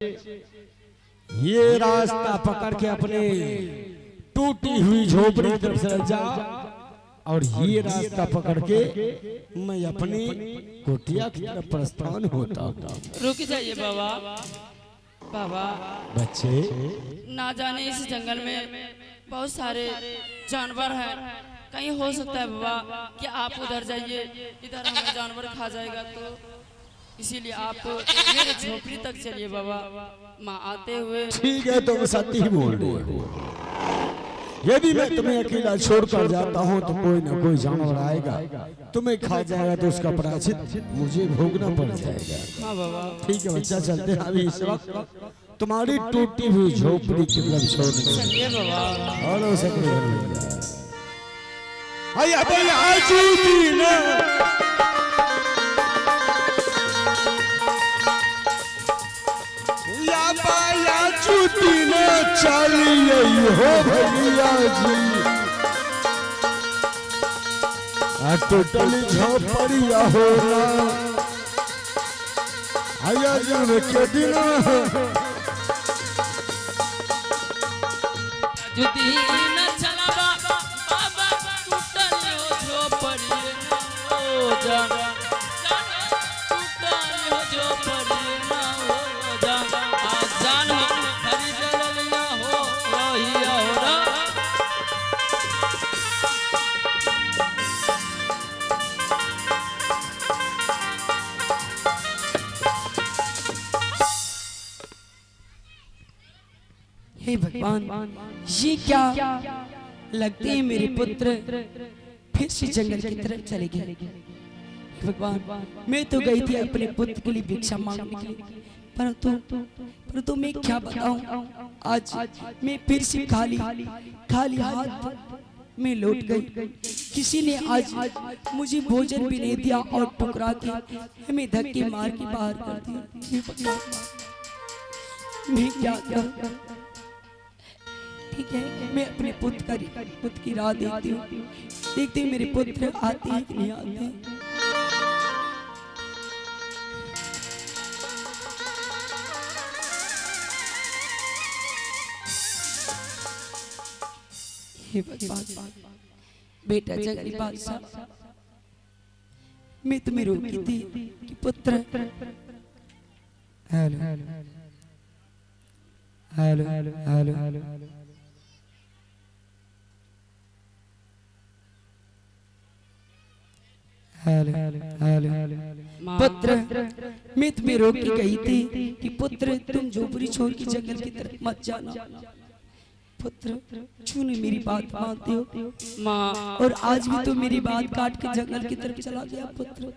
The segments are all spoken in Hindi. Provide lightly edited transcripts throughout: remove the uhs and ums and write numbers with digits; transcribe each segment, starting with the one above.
ये रास्ता पकड़ के अपने टूटी हुई झोपड़ी की तरफ चल जा और ये रास्ता पकड़ के मैं अपनी कुटिया की तरफ प्रस्थान होता हूँ। रुक जाइए बाबा। बाबा बच्चे, ना जाने इस जंगल में बहुत सारे जानवर हैं, कहीं हो सकता है बाबा कि आप उधर जाइए, इधर हमें जानवर खा जाएगा, तो इसीलिए आप मेरे झोपड़ी तक चलिए बाबा। माँ आते हुए। ठीक है, तुम सत्य ही बोल रहे हो। यदि मैं तुम्हें अकेला छोड़कर जाता हूँ तो कोई ना कोई जानवर आएगा, तुम्हें खा जाएगा, तो उसका प्रायश्चित मुझे भोगना पड़ जाएगा। हाँ बाबा। ठीक है बच्चा, चलते हैं अभी इस वक्त तुम्हारी टूटी हुई झोपड़ी की तरफ छोड़ने। चलिए बाबा। और सकते भैया भैया चूती ना या पाया चूती ना चलिए हो भैया जी। टोटल झोपड़िया हो आया जून के दिन जुदी न चला बाबा टूटल झोपड़ी हो जा, टूटल झोपड़ी ना हो जा, जान हरी जललिया हो रही हो। हे भगवान, ये क्या लगते हैं मेरे पुत्र फिर से जंगल की तरफ चले गए। भगवान, मैं तो गई थी अपने पुत्र के लिए भिक्षा मांगने के लिए, परंतु मैं क्या बताऊं, आज मैं फिर से खाली हाथ में लौट गई। किसी ने आज मुझे भोजन भी नहीं दिया और ठुकरा के हमें धक्के मार के बाहर कर दिया। मैं क्या करूं? ठीक है, मैं अपने पुत्र की राह देखती हूँ मेरे पुत्र आते हैं कि नहीं आते। हे भगवान, बेटा जंगली बादशाह, मैं तुम्हें रोकी थी कि पुत्र हेलो हेलो हेलो हेलो पुत्र, मैं तुम्हें रोक के गई थी कि पुत्र तुम झोपड़ी छोड़ के जंगल की तरफ मत जाना। पुत्र, क्यों नहीं मेरी बात मानते हो माँ? और आज भी तो मेरी बात काट के जंगल की तरफ चला गया। पुत्र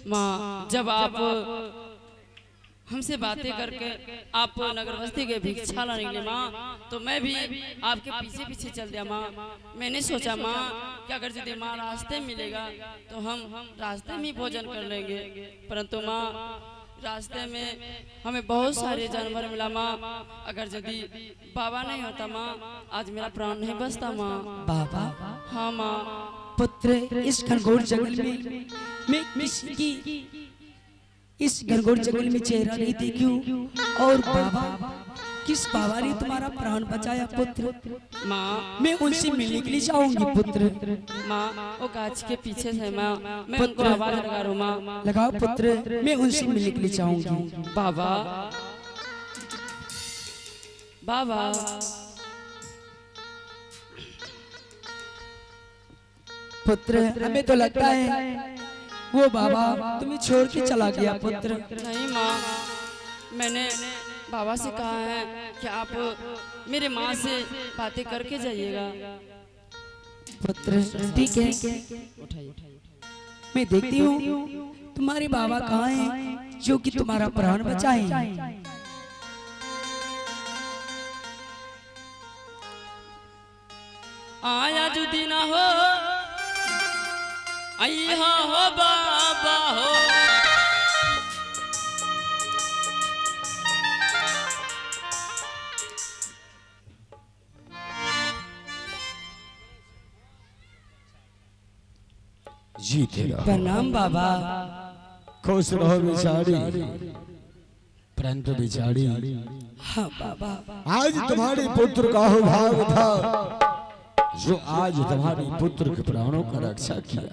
माँ, जब आप हमसे बातें करके आप नगर बस्ती के भिक्षा लाने के लिए माँ, तो मैं भी आपके पीछे पीछे चल दिया माँ। मैंने सोचा माँ कि अगर यदि माँ रास्ते मिलेगा तो हम रास्ते में भोजन कर लेंगे, परंतु माँ रास्ते में हमें बहुत सारे जानवर मिला माँ। अगर यदि बाबा नहीं होता माँ, आज मेरा प्राण नहीं बचता माँ। बाबा? हाँ माँ। पुत्र, इस घनघोर जंगल में मैं किसी की इस घनघोर जंगल में चेहरा नहीं देखी हूँ, और बाबा, किस बाबा ने तुम्हारा प्राण बचाया? पुत्र माँ, मैं उनसे मिलने के लिए जाऊंगी। पुत्र माँ, वो गाछ के पीछे है माँ, मैं उनको आवाज लगा रहा हूँ माँ। लगाओ पुत्र, मैं उनसे मिलने के लिए जाऊंगी। बाबा बाबा पुत्र, हमें तो लगता है वो बाबा तुम्हें छोड़ के चला गया। पुत्र नहीं माँ, मैंने बाबा से कहा है कि आप मेरे माँ से बातें करके जाइएगा। पुत्र ठीक है, मैं देखती हूँ तुम्हारे बाबा कहाँ हैं जो कि तुम्हारा प्राण बचाए। आया जो दिन हो आई हो बाबा हो, जी तेरा प्रणाम बाबा। खुश रहो बेचारी, परंतु बेचारी हाँ बाबा, आज तुम्हारे पुत्र का हो भाग था जो आज तुम्हारे पुत्र के प्राणों का रक्षा किया।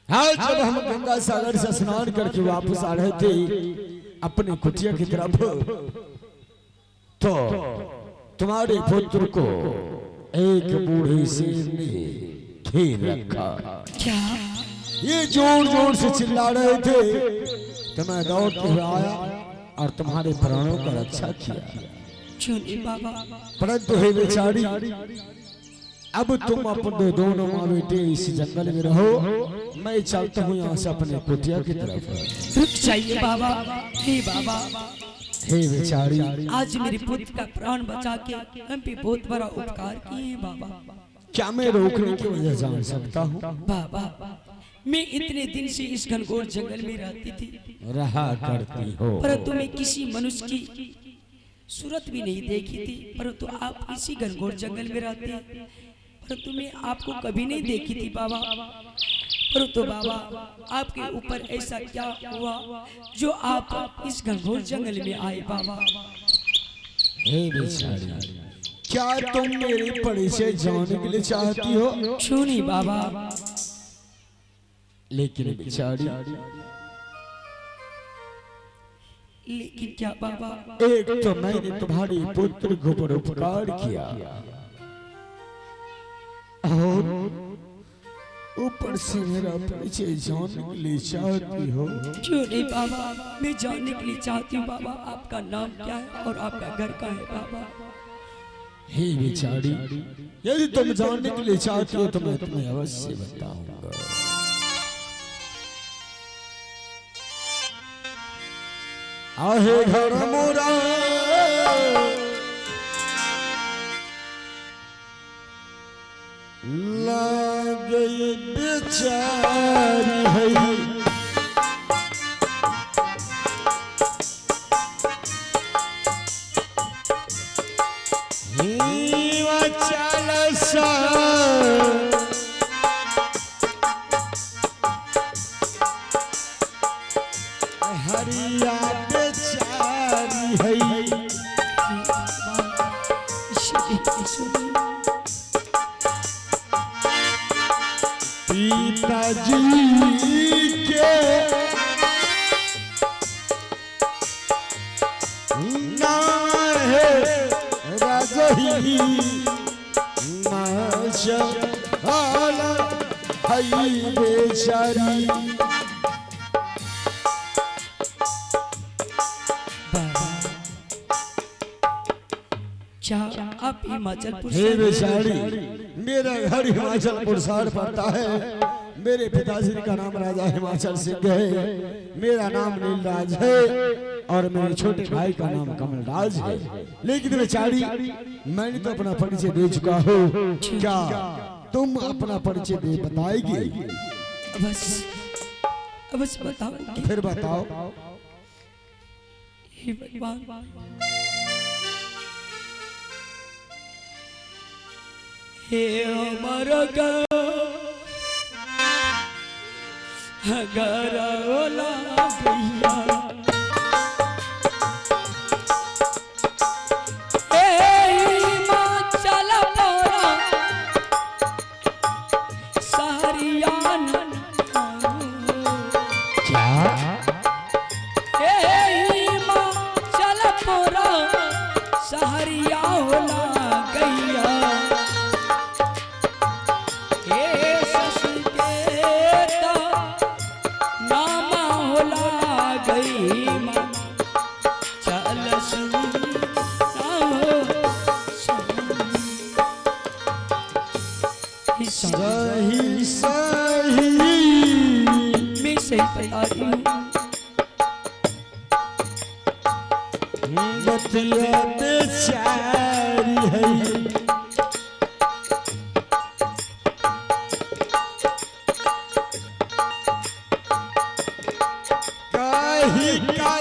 आज जब हम गंगा सागर से स्नान करके वापस आ रहे थे अपने कुटिया की तरफ, तो तुम्हारे पुत्र को एक बूढ़े शेर ने घेर रखा। क्या? ये जोर जोर से चिल्ला रहे थे, तो मैं दौड़ते हुए आया और तुम्हारे प्राणों का रक्षा किया। चुनी बाबा, परंतु हे बेचारी, अब तुम अपने दोनों माँ बेटे इस जंगल में रहो, मैं चलता हूँ यहाँ से अपने कुटिया की तरफ। रुक जाइए बाबा। हे बाबा, हे बेचारी, आज मेरे पुत्र का प्राण बचा के हम पे बहुत बड़ा उपकार किए हैं बाबा। क्या मैं रोकने की वजह जान सकता हूँ? बाबा, मैं इतने दिन से इस घनघोर जंगल में रहती थी, रहा करती हो, परंतु मैं किसी मनुष्य की सूरत भी नहीं देखी थी। परंतु आप इसी घनघोर जंगल में रहते हैं, परंतु मैं आपको कभी नहीं देखी थी बाबा। परंतु बाबा, आपके ऊपर ऐसा क्या हुआ जो आप इस घनघोर जंगल में आए बाबा? हे बेचारी, क्या तुम मेरे परिचय जानने के लिए चाहती हो? क्यों नहीं बाबा। लेकिन बेचारी, लेकिन क्या बाबा? एक तो मैंने तुम्हारे पुत्र को पर उपकार किया और ऊपर से मेरा परिचय जानने के लिए चाहती हो। क्यों नहीं बाबा, मैं जानने के लिए चाहती हूँ बाबा। आपका नाम क्या है और आपका घर कहाँ है बाबा? हे बेचारी, यदि तुम जानने के लिए चाहती हो तो मैं तुम्हें अवश्य बताऊंगा। आहे घर मोरा गई बेचारी है, चल सा हरिया बेचारी है। पिताजी के नाम है राजही माशा हई बेचारी। क्या आप हिमाचलपुर हे बेचारी, मेरा घर हिमाचल पुरसार पड़ता है। मेरे पिताजी का नाम राजा हिमाचल सिंह है, मेरा नाम नीलराज है और मेरे छोटे भाई का नाम कमलराज है। लेकिन बेचारी, मैंने तो अपना परिचय दे चुका हूँ, क्या तुम अपना परिचय दे बताएगी? बस बताओ। फिर बताओ। हे भगवान, हे हमारा घर ओला भैया, हिमाचल मोरा सहरियान। क्या? हिमाचल मोरा सहरिया होला गैया, सही सही मैं सही बता रही हूँ। बतिया बेचारी है, कहीं का